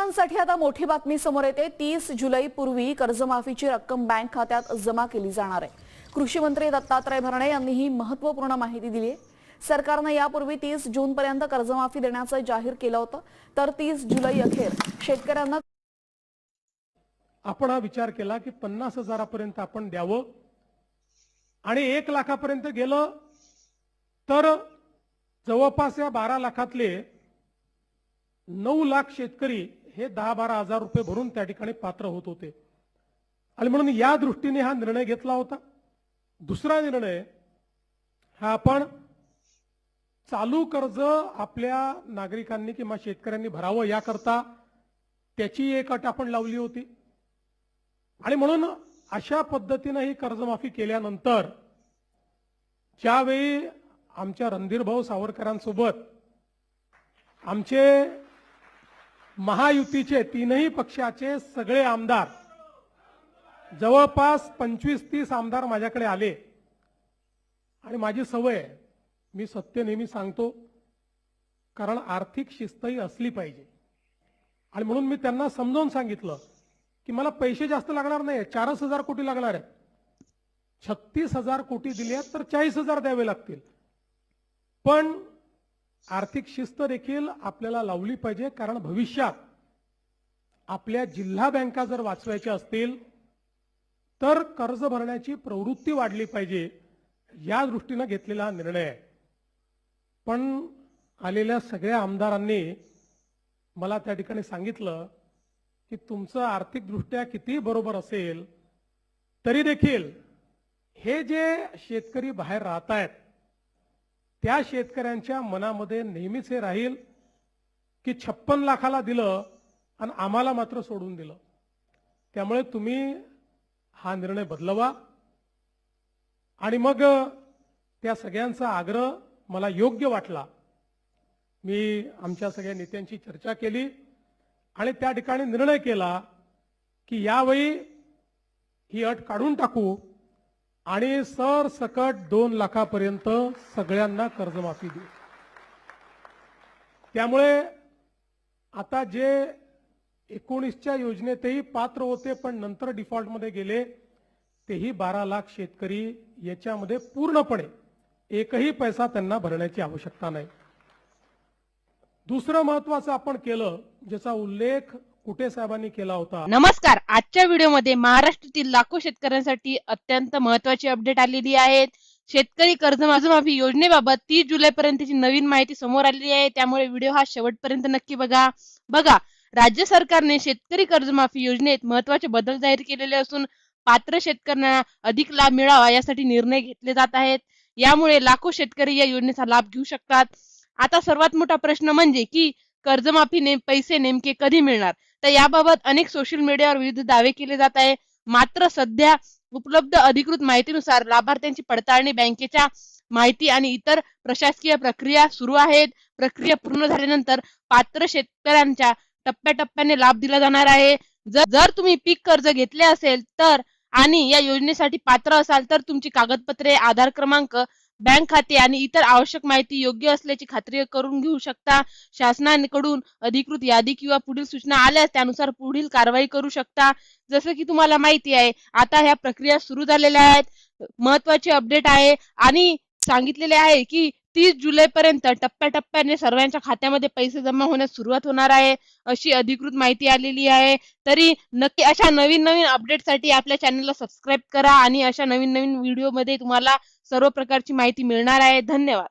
शेतकऱ्यांसाठी आता मोठी बातमी समोर येते। 30 जुलै पूर्वी कर्जमाफीची रक्कम बँक खात्यात जमा केली जाणार आहे। कृषी मंत्री दत्तात्रय भरणे यांनी ही महत्त्वपूर्ण माहिती दिली आहे। सरकारने यापूर्वी 30 जून पर्यंत कर्जमाफी देण्याचं जाहीर केलं होतं, तर 30 जुलै अखेर शेतकऱ्यांना आपण हा विचार केला की 50,000 पर्यंत आपण द्यावं आणि 1 लाखापर्यंत गेलं तर जवळपास या 12 लाखातले 9 लाख शेतकरी हे 10-12 हजार रुपये भरून त्या ठिकाणी पात्र होत होते आणि म्हणून या दृष्टीने हा निर्णय घेतला होता। दुसरा निर्णय हा आपण चालू कर्ज आपल्या नागरिकांनी किंवा शेतकऱ्यांनी भरावं याकरता त्याची एक अट आपण लावली होती आणि म्हणून अशा पद्धतीने ही कर्जमाफी केल्यानंतर ज्यावेळी आमच्या रणधीरभाऊ सावरकरांसोबत आमचे महायुतीचे तीनही पक्षाचे सगळे आमदार जवळपास 25-30 आमदार माझ्याकडे आले आणि माझी सवय आहे, मी सत्य नेहमी सांगतो, कारण आर्थिक शिस्तही असली पाहिजे आणि म्हणून मी त्यांना समजावून सांगितलं की मला पैसे जास्त लागणार नाही, 4,000 कोटी लागणार आहेत, 36,000 कोटी दिले तर 40,000 द्यावे लागतील, पण आर्थिक शिस्त देखील आपल्याला लावली पाहिजे, कारण भविष्यात आपल्या जिल्हा बँका जर वाचवायच्या असतील तर कर्ज भरण्याची प्रवृत्ती वाढली पाहिजे, या दृष्टीने घेतलेला निर्णय आहे। पण आलेल्या सगळ्या आमदारांनी मला त्या ठिकाणी सांगितलं की तुमचं आर्थिकदृष्ट्या किती बरोबर असेल तरी देखील हे जे शेतकरी बाहेर राहत आहेत त्या शेतकऱ्यांच्या मनामध्ये नेहमीच हे राहील की 56 लाखाला दिलं आणि आम्हाला मात्र सोडून दिलं, त्यामुळे तुम्ही हा निर्णय बदलवा। आणि मग त्या सगळ्यांचा आग्रह मला योग्य वाटला, मी आमच्या सगळ्या नेत्यांची चर्चा केली आणि त्या ठिकाणी निर्णय केला की यावेळी ही अट काढून टाकू आणि सरसकट 2 लाखापर्यंत सगळ्यांना कर्जमाफी देऊ। त्यामुळे आता जे 19च्या योजनेतही पात्र होते पण नंतर डिफॉल्टमध्ये गेले तेही 12 लाख शेतकरी याच्यामध्ये पूर्णपणे एकही पैसा त्यांना भरण्याची आवश्यकता नाही। दुसरं महत्त्वाचं आपण केलं ज्याचा उल्लेख कुटे साहेबांनी केला होता। नमस्कार, आजच्या व्हिडिओमध्ये महाराष्ट्रातील लाखो शेतकऱ्यांसाठी अत्यंत महत्त्वाची अपडेट आलेली आहे। शेतकरी कर्जमाफी योजनेबाबत 30 जुलै पर्यंतची नवीन माहिती समोर आलेली आहे, त्यामुळे व्हिडिओ हा शेवटपर्यंत नक्की बघा। राज्य सरकारने शेतकरी कर्जमाफी योजनेत महत्त्वाचे बदल जाहीर केलेले असून पात्र शेतकऱ्यांना अधिक लाभ मिळावा यासाठी निर्णय घेतले जात आहेत। यामुळे लाखो शेतकरी या योजनेचा लाभ घेऊ शकतात। आता सर्वात मोठा प्रश्न म्हणजे की कर्जमाफी पैसे नेमके कधी मिळणार, तर याबाबत अनेक सोशल मीडियावर विविध दावे केले जात आहे। मात्र सध्या उपलब्ध अधिकृत माहितीनुसार लाभार्थ्यांची पडताळणी, बँकेच्या माहिती आणि इतर प्रशासकीय प्रक्रिया सुरू आहेत। प्रक्रिया पूर्ण झाल्यानंतर पात्र शेतकऱ्यांच्या टप्प्याटप्प्याने लाभ दिला जाणार आहे। जर तुम्ही पीक कर्ज घेतले असेल तर आणि या योजनेसाठी पात्र असाल तर तुमची कागदपत्रे, आधार क्रमांक, बँक खाते आणि इतर आवश्यक माहिती योग्य असल्याची खात्री करून घेऊ शकता। शासनाकडून अधिकृत यादी किंवा पुढील सूचना आल्यास त्यानुसार पुढील कारवाई करू शकता। जसं की तुम्हाला माहिती आहे आता ह्या प्रक्रिया सुरू झालेल्या आहेत। महत्त्वाची अपडेट आहे आणि सांगितलेले आहे की 30 जुलै पर्यंत टप्प्याटप्प्याने सर्वांच्या खात्यामध्ये पैसे जमा होण्यास सुरुवात होणार आहे, अशी अधिकृत माहिती आलेली आहे। तरी नक्की अशा नवीन अपडेटसाठी आपल्या चॅनलला सबस्क्राईब करा आणि अशा नवीन व्हिडिओमध्ये तुम्हाला सर्व प्रकारची माहिती मिळणार आहे। धन्यवाद।